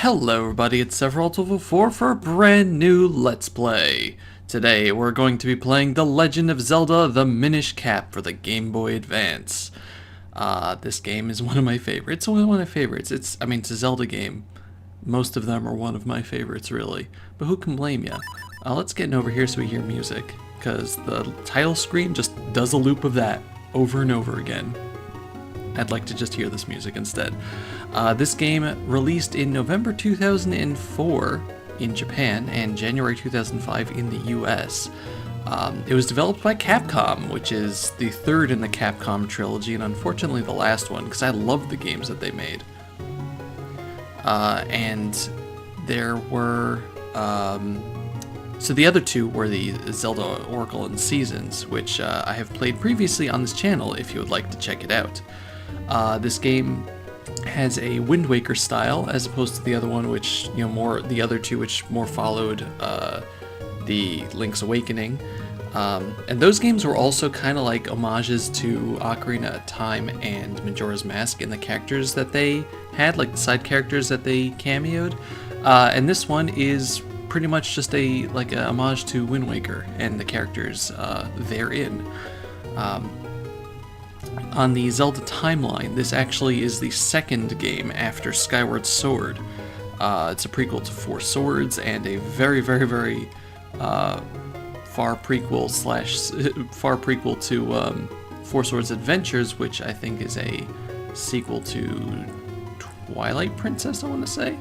Hello everybody, it's Sephiroth1204 for a brand new Let's Play. Today we're going to be playing The Legend of Zelda, the Minish Cap for the Game Boy Advance. This game is one of my favorites. One of my favorites. It's a Zelda game. Most of them are one of my favorites, really. But who can blame you? Let's get over here so we hear music, because the title screen just does a loop of that over and over again. I'd like to just hear this music instead. This game released in November 2004 in Japan and January 2005 in the US. It was developed by Capcom, which is the third in the Capcom trilogy, and unfortunately the last one, because I love the games that they made. And there were... So the other two were the Zelda Oracle and Seasons, which I have played previously on this channel if you would like to check it out. This game has a Wind Waker style as opposed to the other one, which the other two which more followed the Link's Awakening. And those games were also kind of like homages to Ocarina of Time and Majora's Mask in the characters that they had, like the side characters that they cameoed. And this one is pretty much just a homage to Wind Waker and the characters therein. On the Zelda timeline, this actually is the second game after Skyward Sword. It's a prequel to Four Swords and a very, very, very far prequel to Four Swords Adventures, which I think is a sequel to Twilight Princess, I want to say.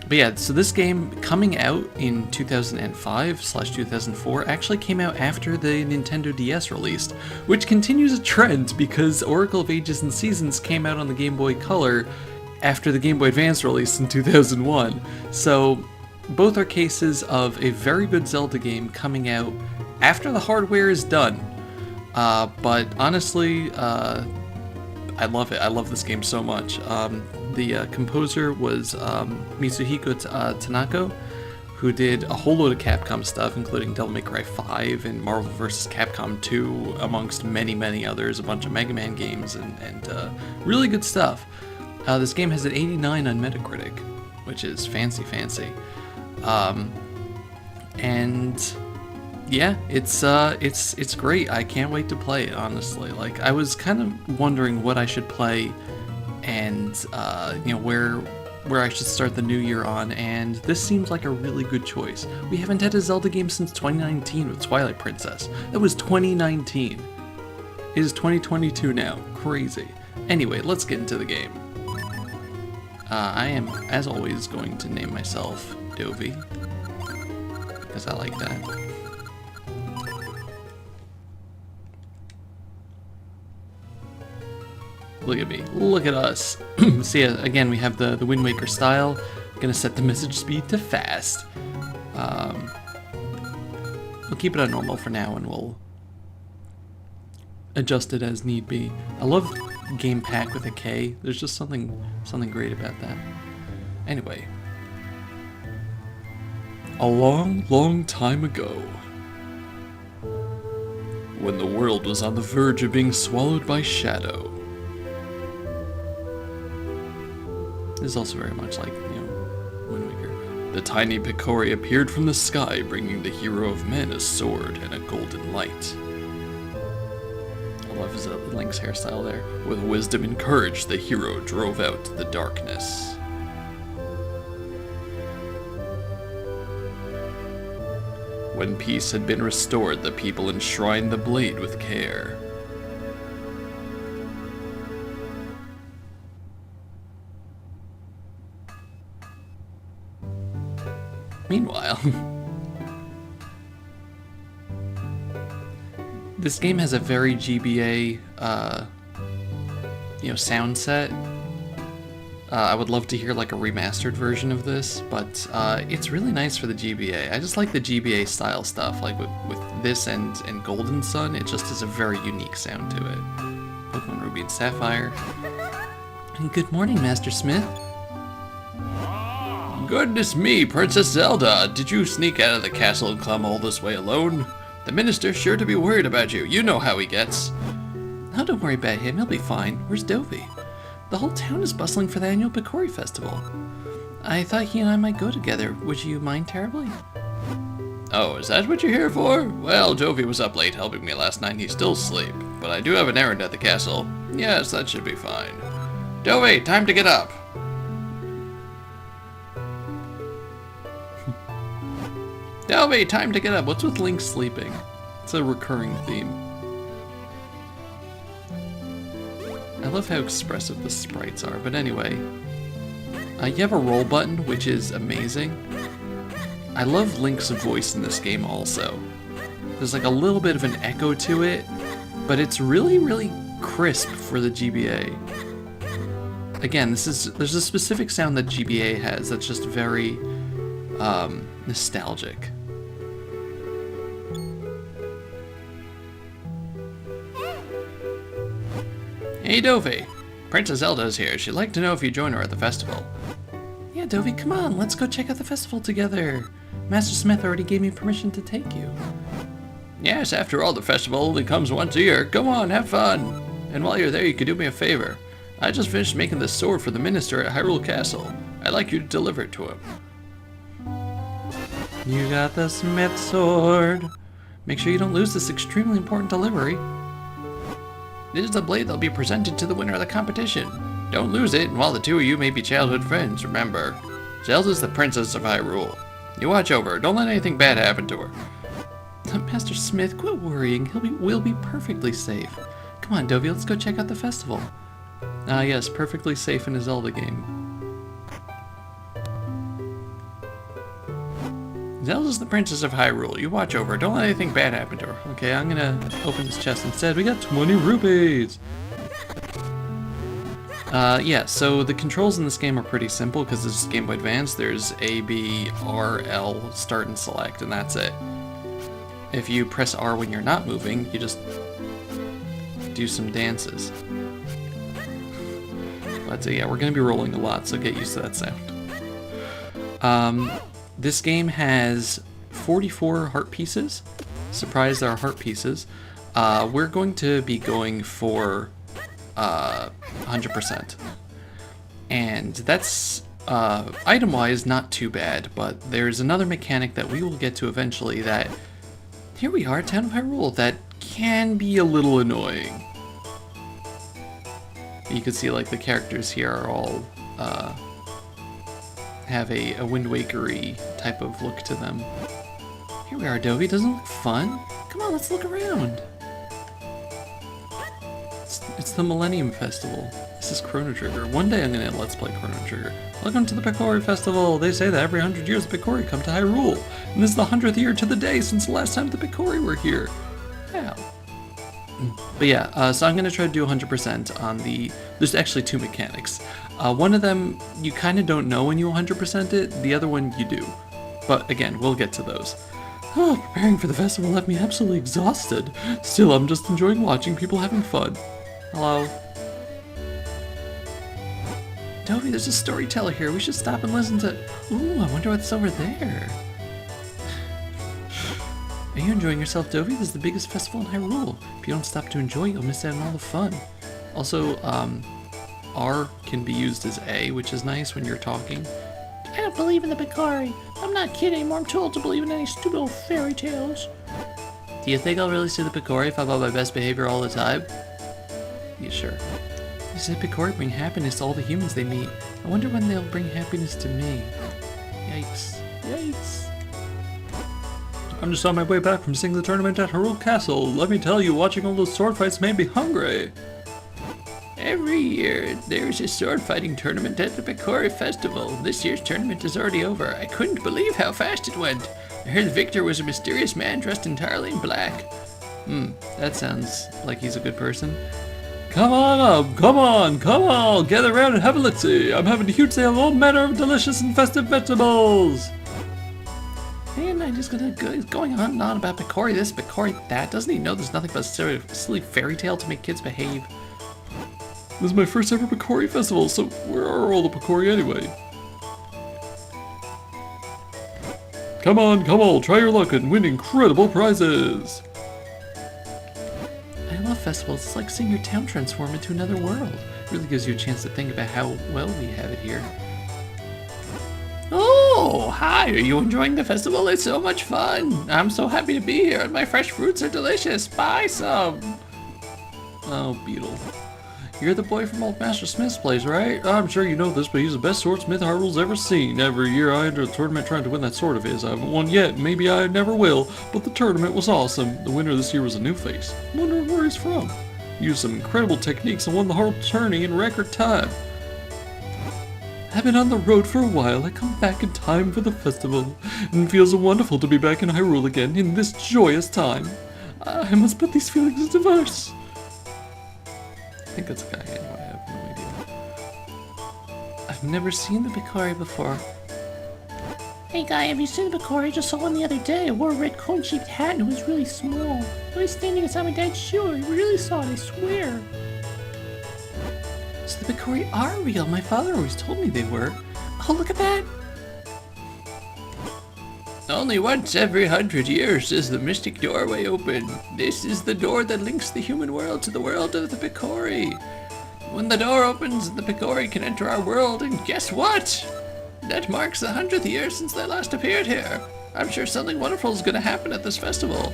But yeah, so this game coming out in 2005/2004 actually came out after the Nintendo DS released, which continues a trend because Oracle of Ages and Seasons came out on the Game Boy Color after the Game Boy Advance release in 2001. So both are cases of a very good Zelda game coming out after the hardware is done. But honestly, I love it. I love this game so much. The composer was Mitsuhiko Tanaka, who did a whole load of Capcom stuff, including Devil May Cry 5 and Marvel vs. Capcom 2, amongst many, many others, a bunch of Mega Man games, and really good stuff. This game has an 89 on Metacritic, which is fancy. And yeah, it's great. I can't wait to play it, honestly. Like, I was kind of wondering what I should play and where I should start the new year on, and this seems like a really good choice. We haven't had a Zelda game since 2019 with Twilight Princess. That was 2019. It is 2022 now. Crazy. Anyway, let's get into the game. I am, as always, going to name myself Dovey, because I like that. Look at me. Look at us. See, again, we have the Wind Waker style. Gonna set the message speed to fast. We'll keep it on normal for now, and we'll adjust it as need be. I love Game Pack with a K. There's just something great about that. Anyway. A long, long time ago, when the world was on the verge of being swallowed by shadow. This is also very much like, Wind Waker. The tiny Picori appeared from the sky, bringing the hero of men a sword and a golden light. I love his Link's hairstyle there. With wisdom and courage, the hero drove out the darkness. When peace had been restored, the people enshrined the blade with care. Meanwhile, this game has a very GBA, sound set. I would love to hear like a remastered version of this, but it's really nice for the GBA. I just like the GBA style stuff, like with this and Golden Sun. It just has a very unique sound to it. Pokemon Ruby and Sapphire. And good morning, Master Smith. Goodness me, Princess Zelda! Did you sneak out of the castle and come all this way alone? The minister's sure to be worried about you. You know how he gets. Oh, don't worry about him. He'll be fine. Where's Dovey? The whole town is bustling for the annual Picori Festival. I thought he and I might go together. Would you mind terribly? Oh, is that what you're here for? Well, Jovi was up late helping me last night and he's still asleep. But I do have an errand at the castle. Yes, that should be fine. Jovi, time to get up! Jovi, time to get up! What's with Link sleeping? It's a recurring theme. I love how expressive the sprites are, but anyway. You have a roll button, which is amazing. I love Link's voice in this game also. There's like a little bit of an echo to it, but it's really, really crisp for the GBA. Again, there's a specific sound that GBA has that's just very nostalgic. Hey Dovey, Princess Zelda's here. She'd like to know if you join her at the festival. Yeah, Dovey, come on, let's go check out the festival together. Master Smith already gave me permission to take you. Yes, after all, the festival only comes once a year. Come on, have fun. And while you're there, you could do me a favor. I just finished making this sword for the minister at Hyrule Castle. I'd like you to deliver it to him. You got the Smith sword. Make sure you don't lose this extremely important delivery. This is the blade that'll be presented to the winner of the competition. Don't lose it, and while the two of you may be childhood friends, remember, Zelda's the princess of Hyrule. You watch over her. Don't let anything bad happen to her. Master Smith, quit worrying. We'll be perfectly safe. Come on, Dovey, let's go check out the festival. Ah, yes, perfectly safe in a Zelda game. Zelda's the princess of Hyrule. You watch over her. Don't let anything bad happen to her. Okay, I'm gonna open this chest instead. We got 20 rupees! Yeah, so the controls in this game are pretty simple because this is Game Boy Advance. There's A, B, R, L, start and select, and that's it. If you press R when you're not moving, you just do some dances. But yeah, we're going to be rolling a lot, so get used to that sound. This game has 44 heart pieces. Surprise, there are heart pieces. We're going to be going for 100%. And that's, item-wise, not too bad, but there's another mechanic that we will get to eventually that, here we are, Town of Hyrule, that can be a little annoying. You can see, like, the characters here are all, have a Wind Waker-y type of look to them. Here we are, Dovey. Doesn't it look fun? Come on, let's look around. It's the Millennium Festival. This is Chrono Trigger. One day I'm gonna Let's Play Chrono Trigger. Welcome to the Picori Festival. They say that every 100 years the Picori come to Hyrule. And this is the 100th year to the day since the last time the Picori were here. Yeah. But yeah, so I'm gonna try to do 100% on the... There's actually two mechanics. One of them, you kind of don't know when you 100% it. The other one, you do. But again, we'll get to those. Oh, preparing for the festival left me absolutely exhausted. Still, I'm just enjoying watching people having fun. Hello. Dovey, there's a storyteller here. We should stop and listen to... Ooh, I wonder what's over there. Are you enjoying yourself, Dovey? This is the biggest festival in Hyrule. If you don't stop to enjoy it, you'll miss out on all the fun. Also, R can be used as A, which is nice when you're talking. I don't believe in the Picori. I'm not kidding anymore. I'm too old to believe in any stupid old fairy tales. Do you think I'll really see the Picori if I'm on my best behavior all the time? Yeah, sure. They say Picori bring happiness to all the humans they meet. I wonder when they'll bring happiness to me. Yikes. Yikes. I'm just on my way back from seeing the tournament at Hyrule Castle. Let me tell you, watching all those sword fights made me hungry. Every year, there's a sword fighting tournament at the Picori Festival. This year's tournament is already over. I couldn't believe how fast it went. I heard the victor was a mysterious man dressed entirely in black. That sounds like he's a good person. Come on up, come on, gather around and have a look-see. I'm having a huge sale of all manner of delicious and festive vegetables. And I'm just going on and on about Picori this, Picori that. Doesn't he know there's nothing but a silly fairy tale to make kids behave? This is my first ever Picori festival, so where are all the Picori anyway? Come on, try your luck and win incredible prizes! I love festivals. It's like seeing your town transform into another world. It really gives you a chance to think about how well we have it here. Oh, hi, are you enjoying the festival? It's so much fun. I'm so happy to be here, and my fresh fruits are delicious. Buy some. Oh, Beetle. You're the boy from old Master Smith's place, right? I'm sure you know this, but he's the best swordsmith Hyrule's ever seen. Every year I enter a tournament trying to win that sword of his. I haven't won yet, maybe I never will, but the tournament was awesome. The winner this year was a new face. Wonder where he's from. Used some incredible techniques and won the whole tourney in record time. I've been on the road for a while. I come back in time for the festival, and it feels wonderful to be back in Hyrule again in this joyous time. I must put these feelings into verse. I think that's a guy anyway, I have no idea. I've never seen the Picori before. Hey guy, have you seen the Picori? I just saw one the other day. I wore a red cone-shaped hat and it was really small. I was standing inside my dad's shoe. I really saw it, I swear. So the Picori are real. My father always told me they were. Oh, look at that! Only once every 100 years does the mystic doorway open. This is the door that links the human world to the world of the Picori. When the door opens, the Picori can enter our world, and guess what? That marks the 100th year since they last appeared here. I'm sure something wonderful is going to happen at this festival.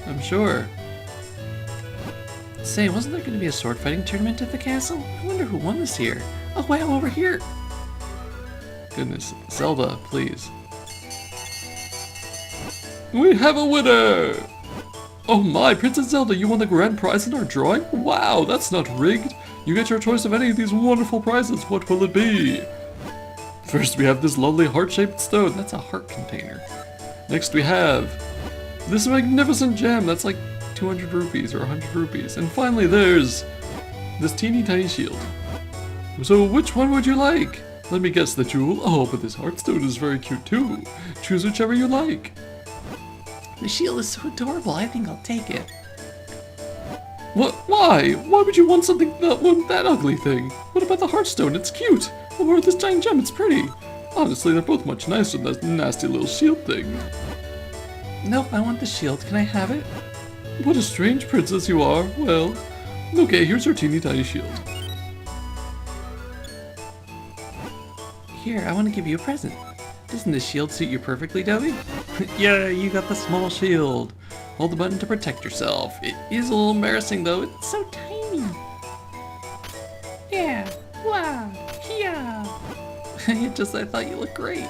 I'm sure. Say, wasn't there going to be a sword fighting tournament at the castle? I wonder who won this year. Oh wow, over here! Goodness, Zelda, please. We have a winner! Oh my, Princess Zelda, you won the grand prize in our drawing? Wow, that's not rigged. You get your choice of any of these wonderful prizes. What will it be? First we have this lovely heart-shaped stone. That's a heart container. Next we have this magnificent gem. That's like 200 rupees or 100 rupees. And finally there's this teeny tiny shield. So which one would you like? Let me guess, the jewel? Oh, but this heartstone is very cute too. Choose whichever you like. The shield is so adorable, I think I'll take it. What? Why? Why would you want something that ugly thing? What about the heartstone? It's cute. Or this giant gem, it's pretty. Honestly, they're both much nicer than that nasty little shield thing. Nope, I want the shield. Can I have it? What a strange princess you are. Well, okay, here's your teeny tiny shield. Here, I want to give you a present. Doesn't this shield suit you perfectly, Dobby? Yeah, you got the small shield. Hold the button to protect yourself. It is a little embarrassing though. It's So tiny. Yeah. Wow. Yeah. I thought you looked great.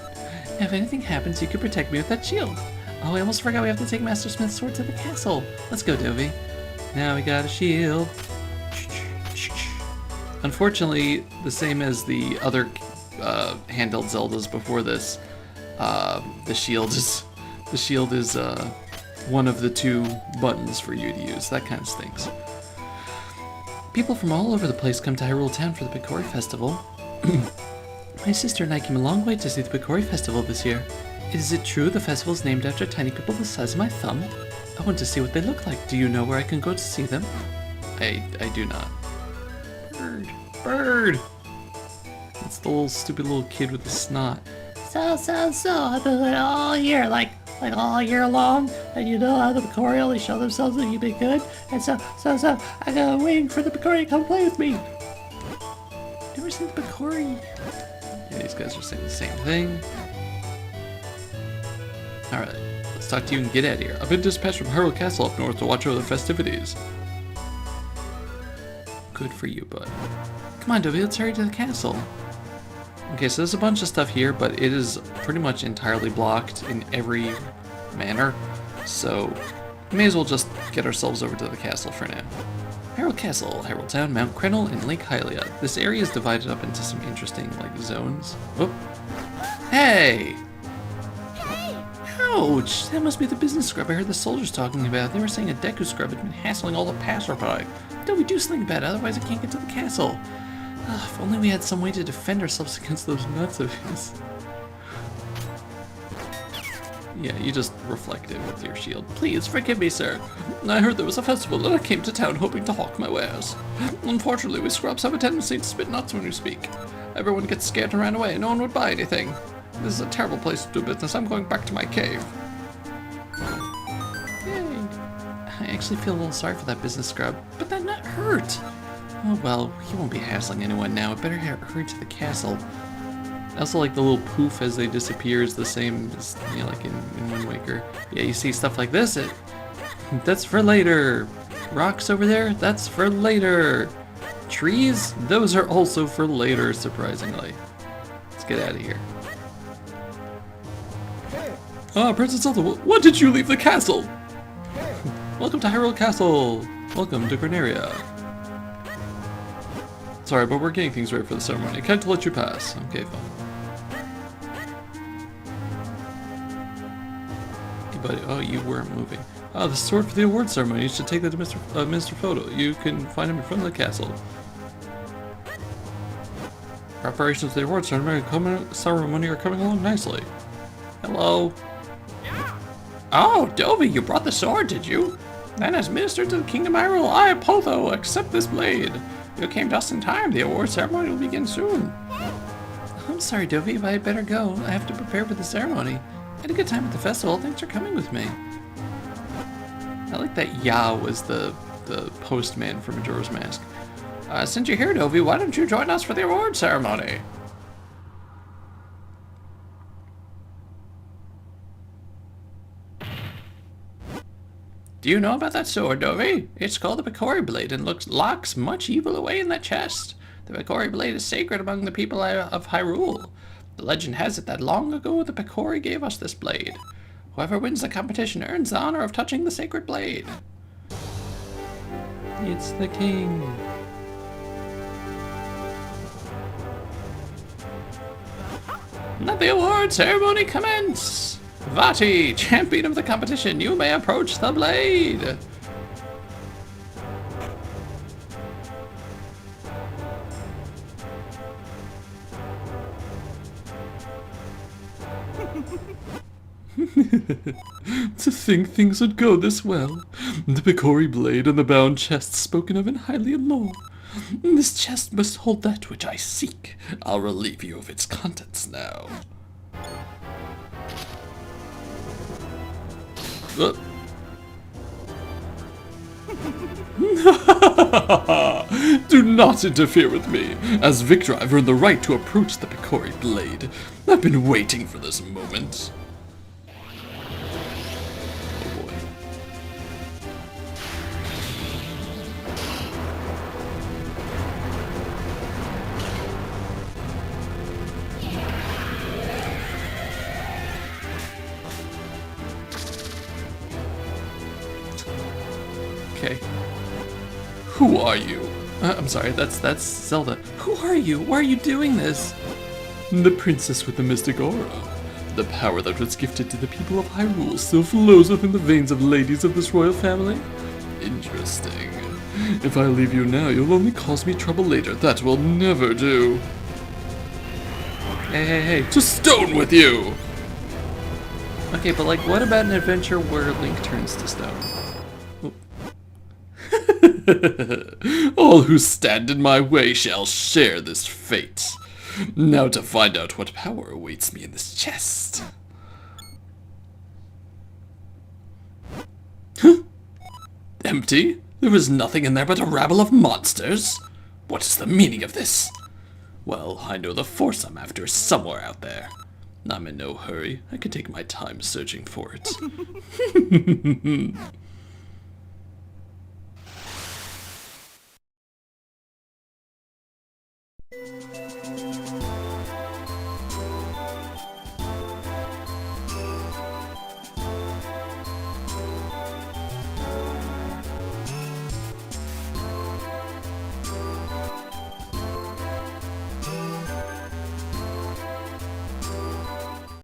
If anything happens, you can protect me with that shield. Oh, I almost forgot we have to take Master Smith's sword to the castle. Let's go, Dobby. Now we got a shield. Unfortunately, the same as the other handheld Zeldas before this, the shield is one of the two buttons for you to use. That kind of stinks. People from all over the place come to Hyrule Town for the Picori Festival. My sister and I came a long way to see the Picori Festival this year. Is it true the festival is named after tiny people the size of my thumb? I want to see what they look like. Do you know where I can go to see them? I do not. Bird! It's the little stupid little kid with the snot. So, I've been doing it all year, like all year long, and you know how the Picori only show themselves when you've been good, and so, I gotta waiting for the Picori to come play with me. Never seen the Picori. Yeah, these guys are saying the same thing. Alright, let's talk to you and get out of here. I've been dispatched from Hyrule Castle up north to watch over the festivities. Good for you, bud. Come on, Dobby, let's hurry to the castle. Okay, so there's a bunch of stuff here, but it is pretty much entirely blocked in every manner. So, we may as well just get ourselves over to the castle for now. Hyrule Castle, Hyrule Town, Mount Crenel, and Lake Hylia. This area is divided up into some interesting, zones. Whoop. Hey! Ouch! That must be the business scrub I heard the soldiers talking about. They were saying a Deku scrub had been hassling all the passerby. Dobby, do something about it, otherwise I can't get to the castle. If only we had some way to defend ourselves against those nuts of his. Yeah, you just reflect it with your shield. Please, forgive me, sir. I heard there was a festival and I came to town hoping to hawk my wares. Unfortunately, we scrubs have a tendency to spit nuts when we speak. Everyone gets scared and ran away, no one would buy anything. This is a terrible place to do business. I'm going back to my cave. Yay. I actually feel a little sorry for that business scrub, but that nut hurt. Oh well, he won't be hassling anyone now. I better hurry to the castle. I also like the little poof as they disappear is the same as, you know, like in Wind Waker. Yeah, you see stuff like this, that's for later. Rocks over there, that's for later. Trees, those are also for later, surprisingly. Let's get out of here. Ah, Princess Zelda, what did you leave the castle? Welcome to Hyrule Castle. Welcome to Granaria. Sorry, but we're getting things ready for the ceremony. Can't let you pass. Okay, fine. But oh, you weren't moving. Ah, the sword for the award ceremony. You should take that to Mr. Photo. You can find him in front of the castle. Preparations for the award ceremony are coming along nicely. Hello. Oh, Dovey, you brought the sword, did you? Then as minister to the Kingdom Hyrule, I, Potho, accept this blade. You came just in time. The award ceremony will begin soon. I'm sorry, Dovey, but I better go. I have to prepare for the ceremony. I had a good time at the festival. Thanks for coming with me. I like that Ya was the postman for Majora's Mask. Since you're here, Dovey, why don't you join us for the award ceremony? Do you know about that sword, Dovey? It's called the Picori Blade and locks much evil away in that chest. The Picori Blade is sacred among the people of Hyrule. The legend has it that long ago the Picori gave us this blade. Whoever wins the competition earns the honor of touching the sacred blade. It's the king. Let the award ceremony commence! Vati, champion of the competition, you may approach the blade! To think things would go this well. The Picori Blade and the bound chest spoken of in Hylian lore. This chest must hold that which I seek. I'll relieve you of its contents now. Do not interfere with me. As victor, I've earned the right to approach the Picori Blade. I've been waiting for this moment. Oh boy. Okay. Who are you? I'm sorry, that's Zelda. Who are you? Why are you doing this? The princess with the mystic aura. The power that was gifted to the people of Hyrule still flows within the veins of ladies of this royal family? Interesting. If I leave you now, you'll only cause me trouble later. That will never do. Hey. To stone with you! Okay, but like, what about an adventure where Link turns to stone? All who stand in my way shall share this fate. Now to find out what power awaits me in this chest. Huh? Empty? There was nothing in there but a rabble of monsters? What is the meaning of this? Well, I know the force I'm after is somewhere out there. I'm in no hurry. I can take my time searching for it.